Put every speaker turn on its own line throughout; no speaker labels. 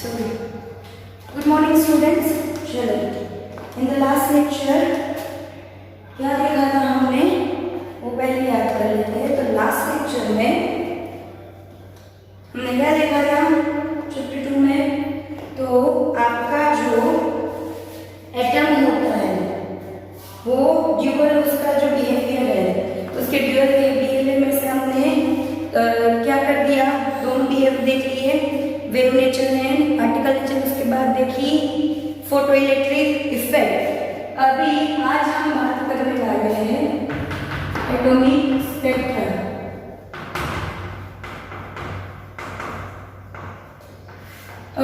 Sorry. Good morning, students. चलो, in the last lecture क्या देखा था हमने वो पहले याद कर लेते हैं। तो लास्ट लेक्चर में हमने क्या देखा था चैप्टर 2 में, तो आपका जो एटम होता है वो ड्यूअल, उसका जो बिहेवियर है उसके ड्यूअल बिहेवियर में से हमने क्या कर दिया, दोनों बिहेवियर देख लिए, wave nature and particle nature. उसके बाद देखी फोटो इलेक्ट्रिक इफेक्ट। अभी आज हम बात करने वाले हैं एटॉमिक स्पेक्ट्रम।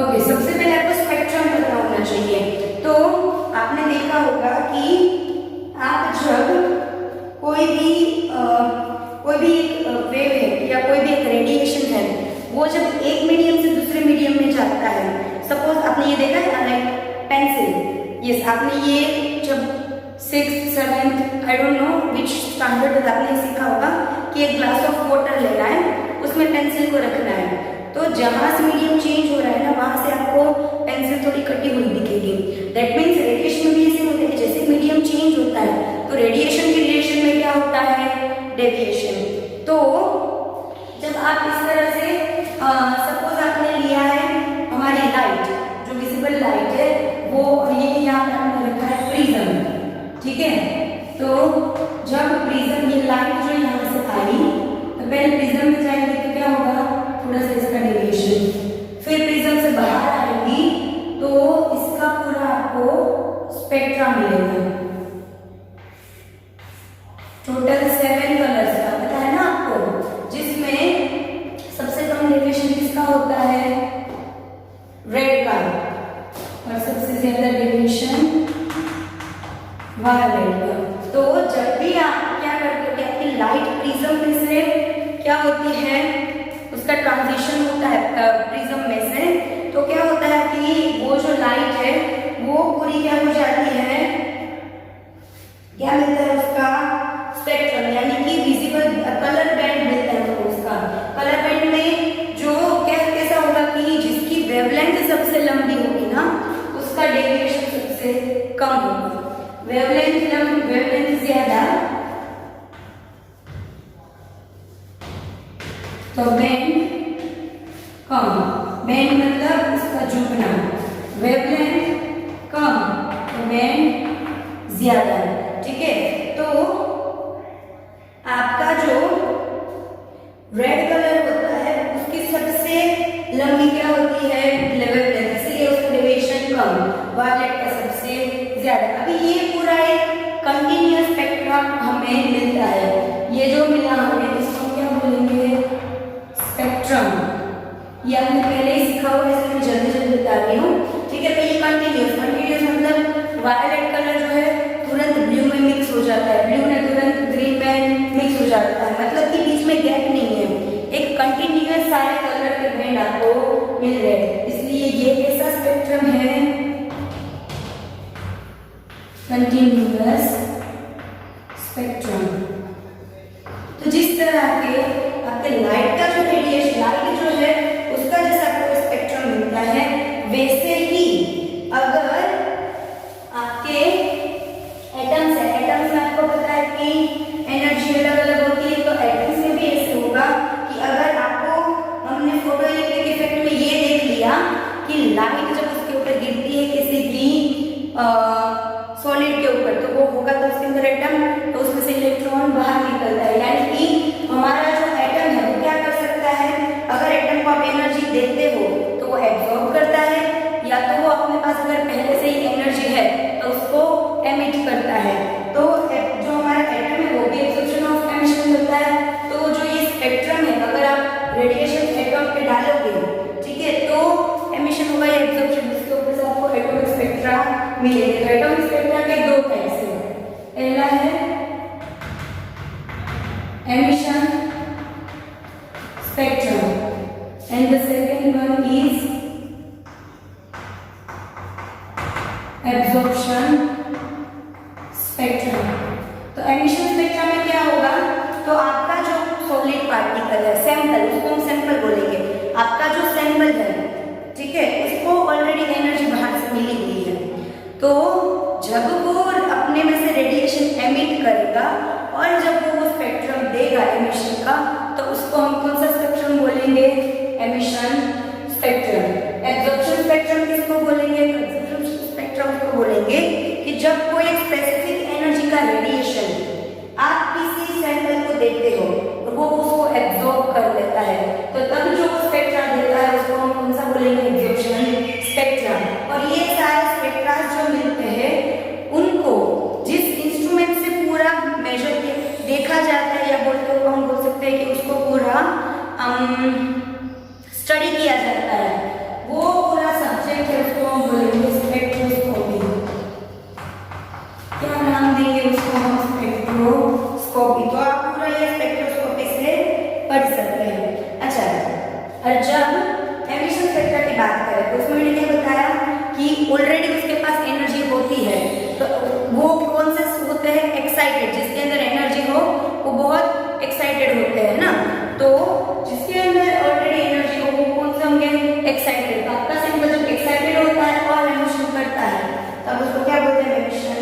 ओके, सबसे पहले आपको स्पेक्ट्रम पता होना चाहिए। तो आपने देखा होगा कि आप जब कोई भी वेव है या कोई भी एक रेडिएशन है, वो जब एक मीडियम से दूसरे मीडियम में जाता है, सपोज आपने ये देखा है लाइक पेंसिल, यस, आपने ये जब 6th 7th I don't know which standard में आपने सीखा होगा कि एक ग्लास ऑफ वाटर लेना है, उसमें पेंसिल को रखना है। तो जहां से मीडियम चेंज हो रहा है ना, वहां से आपको पेंसिल थोड़ी कटी हुई दिखेगी। दैट मीन्स रेडिएशन में भी ऐसे होता है, जैसे मीडियम चेंज होता है तो रेडिएशन के रिलेशन में क्या होता है, डेविएशन। तो जब आप इस तरह से सपोज आपने लिया है हमारी लाइट, जो विजिबल लाइट है वो, ये यहाँ पे हमने रखा है प्रिज्म, ठीक है। तो जब प्रिज्म, ये लाइट जो यहाँ से आई तो पहले प्रिज्म में जाएगी तो क्या होगा, थोड़ा सा इसका डेविएशन, फिर प्रिज्म से बाहर आएगी तो इसका पूरा आपको स्पेक्ट्रा मिलेगा। टोटल 7 कलर्स का पता है ना आपको, जिसमें सबसे कम डेविएशन किसका होता है, रेड का, और सबसे ज्यादा डेविएशन वायलेट का। तो जब भी आप क्या करते हो कि आपकी लाइट प्रिज्म में से क्या होती है, उसका ट्रांजिशन होता है प्रिज्म में से, तो क्या होता है कि वो जो लाइट है वो पूरी क्या हो जाती है, क्या मिलता है उसका स्पेक्ट्रम, यानी कि विजिबल कलर बैंड मिलता है उसको। उसका कलर बैंड में जो कैसा होगा कि जिसकी वेवलेंथ सबसे लंबी होगी ना, उसका डेविएशन सबसे कम होगा। वेवलेंथ ज्यादा तो बैंड कम, बैंड मतलब इसका झुकना, वेवलेंथ कम तो बैंड ज्यादा, ठीक है। तो आपका जो रेड कलर होता है उसकी सबसे लंबी क्या होती है, वेवलेंथ, इसलिए उसका डेविएशन कम, वायलेट का सबसे ज्यादा। अभी ये पूरा एक कंटिन्यूअस स्पेक्ट्रम हमें मिलता है, ये जो मिला हमें इसको क्या बोलेंगे, स्पेक्ट्रम। ये हमने पहले ही सीखा हुआ है, इसलिए मैं जल्दी जल्दी बता रही हूँ, ठीक है। तो ये कंटिन्यूअस मतलब वायलेट कलर जो है तुरंत ब्लू में मिक्स हो जाता है, ब्लू में तुरंत ग्रीन में मिक्स हो जाता है, मतलब कि बीच में गैप नहीं है, एक कंटिन्यूअस सारे कलर के बैंड आपको मिल रहे हैं, इसलिए ये कैसा स्पेक्ट्रम है, कंटिन्यूअस स्पेक्ट्रम। तो जिस तरह के आपके लाइट का जो रेडिएशन, लाइट जो है उसका जैसा आपको स्पेक्ट्रम मिलता है, वैसे ही अगर आपके एटम्स है, एटम्स में आपको पता है कि एनर्जी अलग अलग होती है, तो एटम्स में भी ऐसे होगा कि अगर आपको, हमने फोटो इलेक्ट्रिक इफेक्ट में ये देख लिया कि लाइट जब उसके ऊपर गिरती है किसी भी सॉलिड के ऊपर, तो वो होगा तो उसके अंदर एटम, तो उसमें से इलेक्ट्रॉन बाहर निकलता है, यानी कि हमारा जो एटम है वो क्या कर सकता है, अगर एटम को आप एनर्जी देते हो तो वो एब्जॉर्ब करता है, या तो वो अपने पास अगर पहले से ही एनर्जी है तो उसको एमिट करता है। तो जो हमारा एटम है वो भी एब्जॉर्प्शन ऑफ एमिशन करता है। तो जो ये स्पेक्ट्रम है, अगर आप रेडिएशन एटम पे डालोगे, ठीक है, तो एमिशन होगा या एब्जॉर्प्शन, उसके ऊपर से आपको एटॉमिक स्पेक्ट्रा मिलेंगे। तो एटॉमिक स्पेक्ट्रा के दो टाइप्स हैं, पहला है emission spectrum and the second one is absorption spectrum. तो एमिशन स्पेक्ट्रम में क्या होगा, तो आपका जो सॉलिड पार्टिकल है, सैंपल, उसको हम सैंपल बोलेंगे, आपका जो सैंपल है, ठीक है, उसको एक स्पेसिफिक एनर्जी का रेडिएशन आप किसी सैंपल को देते हो तो वो उसको एब्जॉर्ब कर लेता है, तो तब जो स्पेक्ट्रा देता है उसको हम कौन सा बोलेंगे, एब्जॉर्प्शन स्पेक्ट्रा। और ये सारे स्पेक्ट्रा जो मिलते हैं उनको जिस इंस्ट्रूमेंट से पूरा मेजर देखा जाता है या बोलते हो हम बोल सकते हैं कि उसको पूरा स्टडी किया जाता है, वो पूरा सब्जेक्ट है उसको हम बोलेंगे स्पेक्ट्रोस्कोपी। क्या नाम देंगे उसको हम, स्पेक्ट्रोस्कोपी। तो आप पूरा ये स्पेक्ट्रोस्कोपी से पढ़ सकते हैं। अच्छा, और जब एमिशन स्पेक्ट्रा की बात करें तो उसमें मैंने क्या बताया कि ऑलरेडी उसके पास एनर्जी होती है, तो वो कौन से होते हैं, एक्साइटेड, जिसके अंदर एनर्जी हो वो बहुत एक्साइटेड होते हैं ना, तो जिसके अंदर ऑलरेडी एनर्जी हो वो कौन से होंगे, एक्साइटेड। तो आपका सिंबल जब एक्साइटेड होता है और एमिशन करता है तब उसको क्या बोलते हैं, एमिशन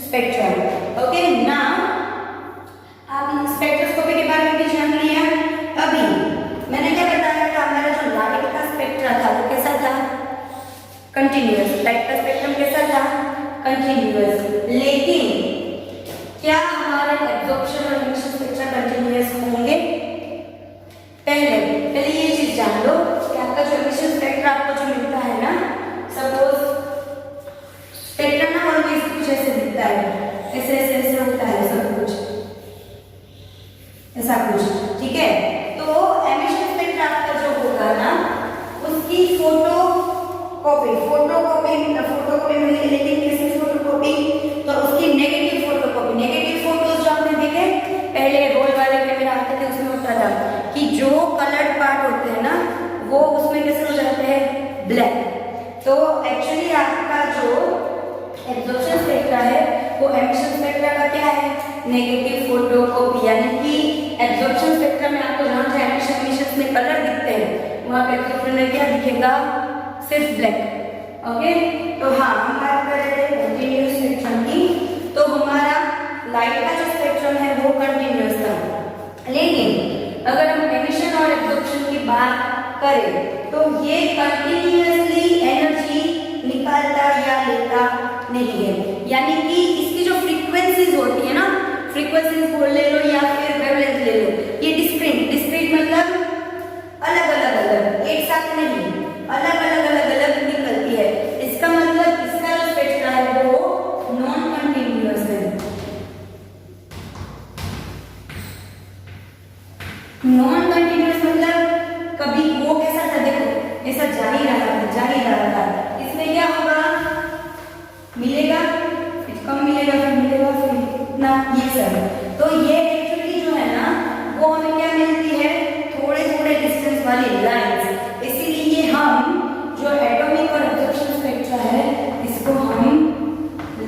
स्पेक्ट्रम। ओके, नाउ आप स्पेक्ट्रोस्कोपी के बारे में भी जान लिया। अभी मैंने क्या बताया था, हमारा जो लाइट का स्पेक्ट्रा था वो कैसा था, कंटिन्यूअस। लाइट का स्पेक्ट्रम कैसा था, कंटिन्यूअस। लेकिन क्या हमारे एब्जॉर्प्शन और एमिशन स्पेक्ट्रा कंटिन्यूअस होंगे, पहले ये चीज जान लो कि आपका जो एमिशन स्पेक्ट्रा आपको जो मिलता है ना, सपोज स्पेक्ट्रम ना ऑलवेज कुछ ऐसे दिखता है, ऐसे ऐसे ऐसे होता है सब कुछ ऐसा कुछ, ठीक है। तो एमिशन स्पेक्ट्रा आपका जो होगा ना उसकी फोटोकॉपी मिलेगी, लेकिन किसी फोटोकॉपी तो उसकी नेगेटिव फोटोकॉपी। नेगेटिव फोटोज जो आपने देखे पहले रोल वाले कैमरा आते थे उसमें होता था कि जो कलर्ड पार्ट होते हैं ना वो उसमें कैसे हो जाते हैं, ब्लैक। तो एक्चुअली आपका जो एब्जॉर्प्शन स्पेक्ट्रा है वो एमिशन स्पेक्ट्रा का क्या है, नेगेटिव फोटोकॉपी। यानी कि एब्जॉर्प्शन स्पेक्ट्रा में आपको जहां से एमिशन में कलर दिखते हैं वहां पे एब्जॉर्प्शन में क्या दिखेगा, सिर्फ ब्लैक। ओके, तो हाँ हम बात कर रहे थे कंटिन्यूअस स्पेक्ट्रम की, तो हमारा लाइट का जो स्पेक्ट्रम है वो कंटिन्यूअस था। लेकिन अगर हम एमिशन और एब्जॉर्प्शन की बात करें तो ये कंटिन्यूअसली एनर्जी निकालता या लेता नहीं है। यानी कि इसकी जो फ्रीक्वेंसीज होती है ना, फ्रीक्वेंसीज बोल ले लो या फिर वेवलेंथ ले लो, ये डिस्क्रीट मतलब अलग, एक साथ नहीं, अलग निकलती है। इसका मतलब इसका जो स्पेक्ट्रा है वो नॉन कंटिन्यूअस है। नॉन कंटिन्यूअस मतलब कभी वो कैसा था, देखो ऐसा जा ही रहा था। इसमें क्या होगा, मिलेगा फिर कम मिलेगा फिर ना, ये सब। तो ये एक्चुअली जो है ना वो हमें क्या मिलती है, थोड़े डिस्टेंस वाली लाइंस। इसीलिए हम जो एटॉमिक और एब्जॉर्प्शन स्पेक्ट्रा है इसको हम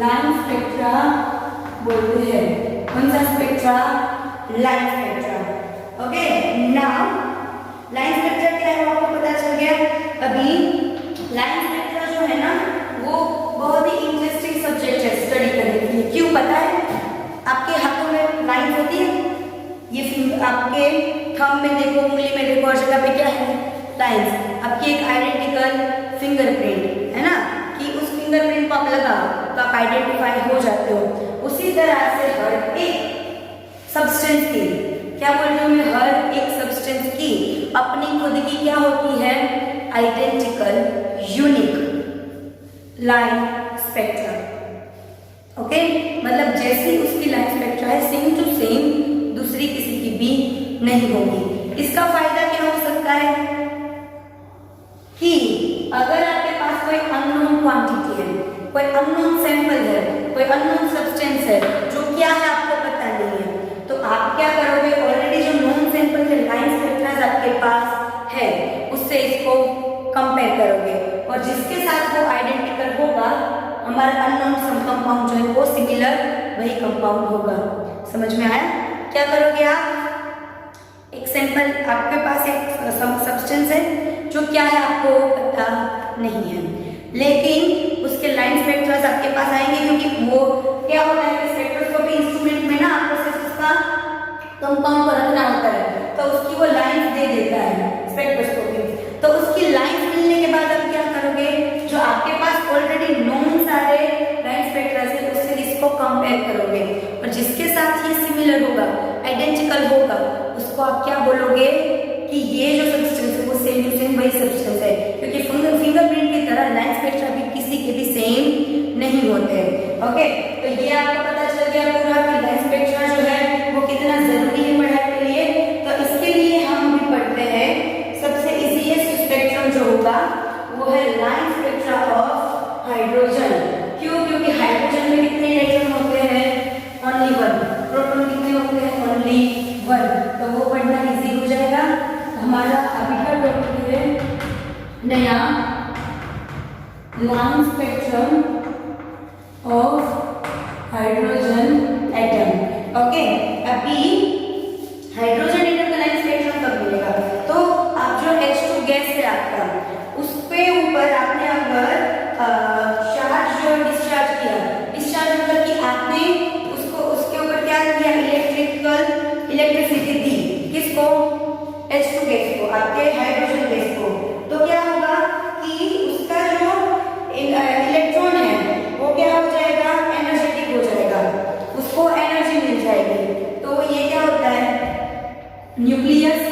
लाइन स्पेक्ट्रा बोलते हैं। कौन सा spectra, line spectra. Okay, now line spectra क्या है वो आपको पता चल गया। अभी लाइन स्पेक्ट्रा जो है ना वो बहुत ही इंटरेस्टिंग सब्जेक्ट है स्टडी करने के लिए। क्यों पता है, आपके हाथों में लाइन होती है, ये आपके थंब में देखो, उंगली में देखो, हर जगह पे क्या है, लाइंस। आपकी एक आइडेंटिकल फिंगरप्रिंट है ना, कि उस फिंगरप्रिंट को आप लगाओ तो आप आइडेंटिफाई हो जाते हो। उसी तरह से हर एक सब्सटेंस की, क्या बोल रही हूँ मैं, हर एक सब्सटेंस की अपनी खुद की क्या होती है, identical unique line spectra. Okay, मतलब जैसी उसकी लाइन स्पेक्ट्रा है सेम टू सेम दूसरी किसी की भी नहीं होगी। इसका फायदा क्या हो सकता है कि अगर आपके पास कोई अननोन क्वांटिटी है, कोई अननोन सैंपल है, कोई अननोन सब्सटेंस है जो क्या है आपको पता नहीं है, तो आप क्या करोगे, ऑलरेडी जो नोन सैंपल के लाइन स्पेक्ट्रा आपके पास है उससे इसको कंपेयर करोगे और जिसके साथ वो आइडेंटिकल होगा, हमारा अननोन कंपाउंड जो है वो सिमिलर वही कंपाउंड होगा। समझ में आया? क्या करोगे आप, एक सैंपल आपके पास एक सब्सटेंस है जो क्या है आपको पता नहीं है, लेकिन उसके लाइन स्पेक्ट्रास आपके पास आएंगे, क्योंकि वो क्या होता है स्पेक्ट्रोस्कोपी इंस्ट्रूमेंट में ना आपको सिर्फ उसका कंपाउंड को रखना होता है, तो उसकी वो लाइन दे देता है स्पेक्ट्रोस्कोपी। तो उसकी लाइन मिलने के बाद आप क्या करोगे, जो आपके पास ऑलरेडी नोन सारे लाइन स्पेक्ट्रास है उससे इसको सिमिलर होगा, आइडेंटिकल होगा, उसको आप क्या बोलोगे कि ये जो सब्सटेंस है वो सेम टू सेम वही सब्सटेंस है, क्योंकि फिंगरप्रिंट की तरह लाइन स्पेक्ट्रा भी किसी के भी सेम नहीं होते। ओके, तो ये आपको पता चल गया पूरा कि लाइन स्पेक्ट्रा जो है वो कितना जरूरी है पढ़ाई के लिए। तो इसके लिए हम भी पढ़ते हैं सबसे इजीएस्ट स्पेक्ट्रम जो होगा वो है लाइन स्पेक्ट्रा ऑफ हाइड्रोजन। क्यों? क्योंकि हाइड्रोजन में कितने इलेक्ट्रॉन होते हैं? Only one. प्रोटॉन कितने होते हैं? Only one. तो वो पढ़ना इजी हो जाएगा। हमारा अभी का टॉपिक है नया line spectrum of hydrogen atom. Okay, अभी हाइड्रोजन एटम का लाइन स्पेक्ट्रम कब मिलेगा? तो आप जो H2 गैस है आपका, उस पे ऊपर आपने अगर चार्ज जो डिस्चार्ज किया, डिस्चार्ज मतलब कि आपने उसको उसके ऊपर क्या किया? इलेक्ट्रिसिटी दी। किसको? H2 गैस को, आपके हाइड्रोजन गैस को। तो क्या होगा कि उसका जो इलेक्ट्रॉन है वो क्या हो जाएगा? एनर्जेटिक हो जाएगा, उसको एनर्जी मिल जाएगी। तो ये क्या होता है? न्यूक्लियस।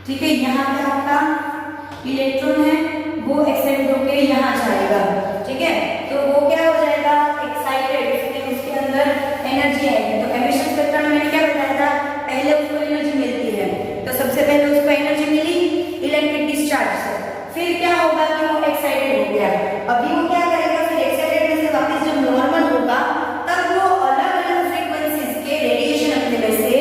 ठीक है, यहाँ पे आपका इलेक्ट्रॉन है वो एक्साइटेड होकर यहाँ जाएगा। ठीक है, तो वो क्या हो जाएगा? एक्साइटेड, उसके अंदर एनर्जी आएगी। तो एमिशन स्पेक्ट्रम में मैंने क्या बताया था? पहले उसको एनर्जी मिलती है, तो सबसे पहले उसको एनर्जी मिली इलेक्ट्रिक डिस्चार्ज से, फिर क्या होगा कि वो एक्साइटेड हो गया। अभी वो क्या करेगा? फिर एक्साइटेड में से वापस जब नॉर्मल होगा तब वो अलग अलग फ्रीक्वेंसीज के रेडिएशन अपने में से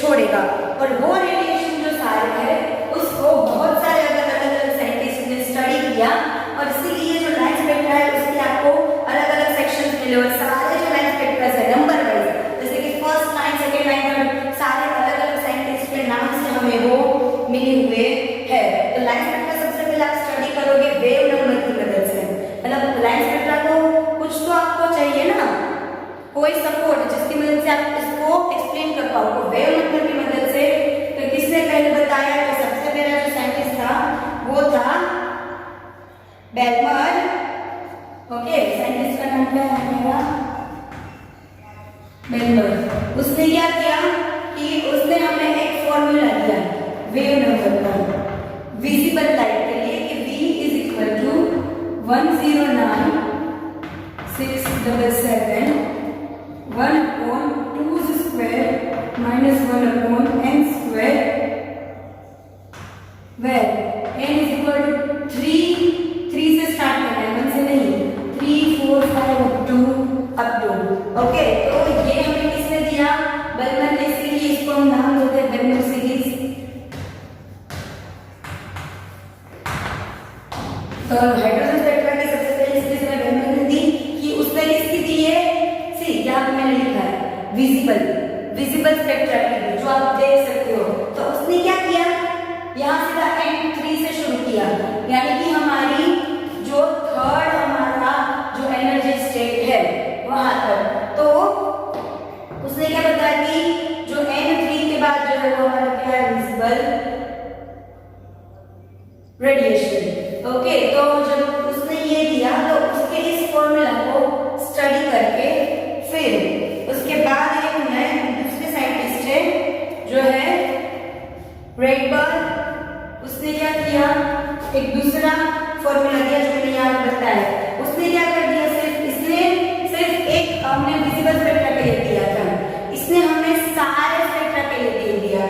छोड़ेगा, और वो रेडिएशन जो सारे है उसको बहुत सारे अलग-अलग साइंटिस्ट ने स्टडी किया, और इसीलिए जो लाइन स्पेक्ट्रा है उसके आपको अलग-अलग सेक्शंस मिले, और सारे जो लाइन स्पेक्ट्रा है नंबर वाइज, जैसे कि first line, second line, third, सारे अलग-अलग साइंटिस्ट के नाम से हमें वो मिले हुए है। तो लाइन स्पेक्ट्रा सबसे पहले आप स्टडी करोगे वेव नंबर की मदद से। मतलब लाइन स्पेक्ट्रा को कुछ तो आपको चाहिए ना, कोई सपोर्ट जिसकी मदद से आप इसको एक्सप्लेन कर पाओ। तो वेव नंबर की मदद से तो किसने पहले बताया? तो सबसे पहला जो साइंटिस्ट था वो था बेलमर। ओके, साइंटिस्ट का नाम क्या है मेरा? बेलमर। उसने क्या किया कि उसने हमें एक फॉर्मूला दिया वेव नंबर का विजिबल लाइट के लिए कि V is equal to 109,677 1/2 square minus 1/n square, where n is equal to 3 से स्टार्ट करना है, 1 से नहीं, 3 4 5 अप टू। ओके, तो ये हमें किसने दिया? बेलमर ने। इसीलिए इसको हम नाम देते हैं बेलमर सीरीज। तो हाइड्रोजन स्पेक्ट्रा की सबसे पहली सीरीज में बेलमर ने दी कि उसने किसकी दी है? सी, यहाँ पे मैंने लिखा है विजिबल स्पेक्ट्रा की, जो आप देख सकते हो। तो उसने क्या किया? यहाँ सीधा N3 से शुरू किया, यानी कि हमारी जो थर्ड हमारा जो एनर्जी स्टेट है वहां तक। तो उसने क्या बताया कि जो N3 के बाद जो है वो हमारा क्या है? Visible radiation. ओके, तो जब उसने ये दिया तो उसके इस फॉर्मूला को स्टडी करके फिर उसके बाद एक नए दूसरे साइंटिस्ट है जो है रेडबर्ग। उसने क्या किया? एक दूसरा फॉर्मूला दिया जो मैंने यहाँ बताया। उसने क्या कर दिया? सिर्फ एक हमने विजिबल स्पेक्ट्रा के लिए दिया था, इसने हमें सारे स्पेक्ट्रा के लिए दे दिया।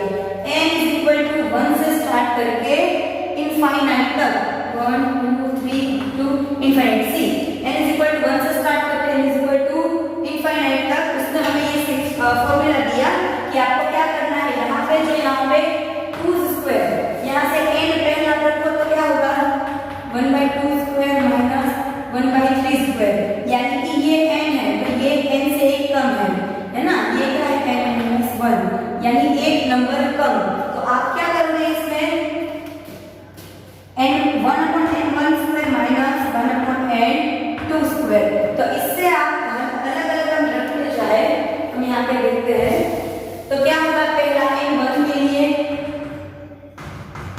n इज इक्वल टू 1 से स्टार्ट करके इनफाइनाइट तक, 1 2 3 2 infinite. See, n is equal to 1 से स्टार्ट करके n is equal to infinite तक उसने हमें ये फॉर्मूला दिया कि आपको क्या करना है। यहाँ पे जो यहाँ पे 2 स्क्वायर, यहाँ से n पहला रखो तो क्या होगा? 1/2 स्क्वायर माइनस 1/3 स्क्वायर, यानी कि ये n है तो ये n से एक कम है ना? ये क्या है? n-1, यानी एक नंबर कम। तो आप क्या करोगे इसमें? n1/n1 square minus 1/n2 square. तो इससे आप अलग अलग रखते जाए, हम यहाँ पे देखते हैं। तो क्या होगा? पहला n1 के लिए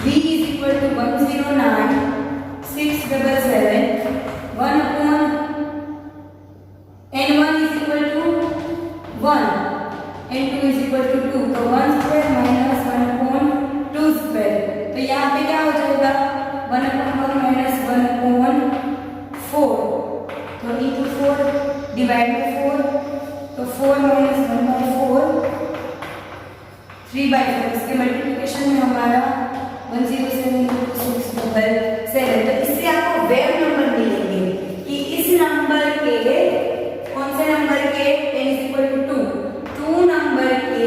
V is equal to 109,677 1/n1 is equal to 1। 3/4, इसके मल्टीप्लिकेशन में हमारा 1072677। तो इससे आपको वेव नंबर मिलेंगे कि इस नंबर के, कौन से नंबर के, n = 2 नंबर के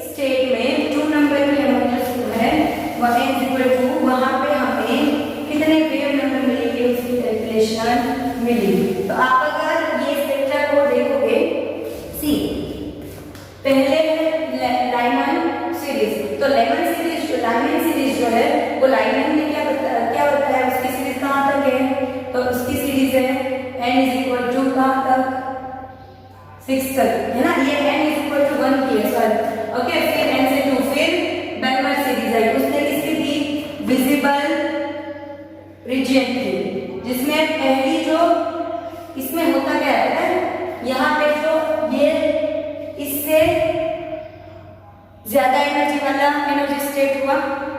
स्टेट में, 2 नंबर की हमारी जो है वह n = 2, वहां पे हमें कितने वेव नंबर मिलेंगे उसकी कैलकुलेशन मिली। तो आप अगर ये स्पेक्ट्रा को देखोगे, सी पहले लाइमन सीरीज, तो लाइमन सीरीज जो है वो लाइमन ने क्या बताया उसकी सीरीज कहां तक है, तो उसकी सीरीज है n = कहां तक, 6 तक, है ना। ये n = 1 की है, सॉरी, ओके। फिर n से 2, फिर बेलमर सीरीज आई, उसने किसकी थी, विजिबल रीजन की, जिसमें पहली जो, इसमें होता क्या है, यहाँ पे जो ये इससे ज्यादा एनर्जी वाला एनर्जी स्टेट हुआ,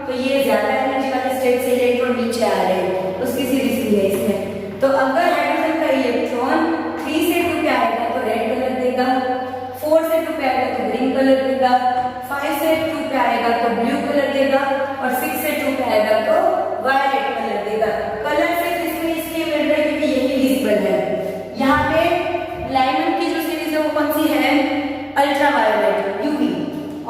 तो ये ज्यादा एनर्जी वाले स्टेट से इलेक्ट्रॉन नीचे आ रहे हैं, उसकी सीरीज भी है इसमें। तो अगर हाइड्रोजन का इलेक्ट्रॉन 3 से 2 पे आएगा तो रेड कलर देगा, 4 से 2 पे आएगा तो ग्रीन कलर देगा, 5 से 2 पे आएगा तो ब्लू कलर देगा, और 6 से 2 पे आएगा तो वायलेट कलर देगा। कलर से इसमें इसलिए मिल रहा है क्योंकि यही विजिबल है। यहाँ पे लाइमन की जो सीरीज है वो कौन सी है, अल्ट्रा वायलेट, यूवी,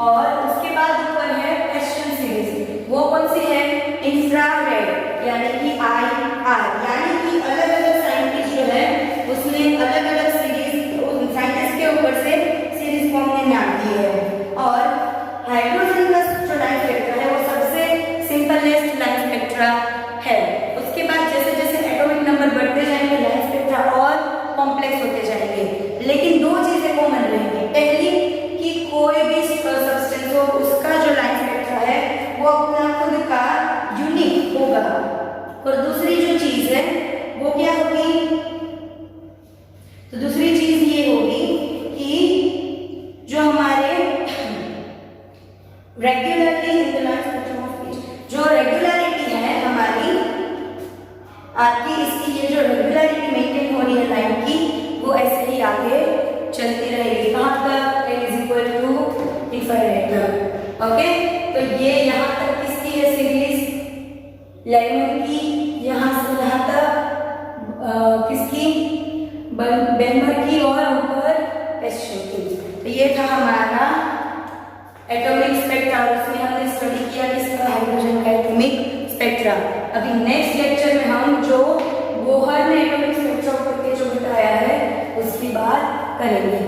और उसके बाद ऊपर है क्वेश्चन सीरीज, वो कौन सी है, इंफ्रारेड, यानी कि IR, यानी कि अलग अलग साइंटिस्ट जो है उसने अलग अलग सीरीज, साइंटिस्ट के ऊपर से सीरीज फॉर्म में नाम दिए है। और हाइड्रोजन का जो लाइन स्पेक्ट्रा है वो सबसे सिंपलेस्ट लाइन स्पेक्ट्रा है। उसके बाद जैसे जैसे एटॉमिक नंबर बढ़ते जाएंगे लाइन स्पेक्ट्रा और कॉम्प्लेक्स होते जाएंगे, लेकिन 2 चीजें कॉमन रहेंगी। पहली कि कोई भी सब्सटेंस हो उसका जो लाइन स्पेक्ट्रा है वो अपना खुद का यूनिक होगा, और दूसरी जो चीज है वो क्या होगी, तो दूसरी चीज ये होगी कि जो हमारे regularly in the line spectrum of each, जो रेगुलरिटी है हमारी, आपकी इसकी ये जो रेगुलरिटी मेंटेन हो रही है लाइन की, वो ऐसे ही आगे चलती रहेगी, कहां तक, n = इंफिनिट, ओके। तो ये यहाँ तक किसकी है सीरीज, लाइमन की, यहाँ से यहाँ तक किसकी, बेलमर की, और ऊपर एस्ट्रो की। तो ये था हमारा एटॉमिक स्पेक्ट्रा, उसमें हमने स्टडी किया किसका, हाइड्रोजन का एटॉमिक स्पेक्ट्रा। अभी नेक्स्ट लेक्चर में हम जो बोहर ने एटॉमिक स्पेक्ट्रा करके जो बताया है उसकी बात करेंगे।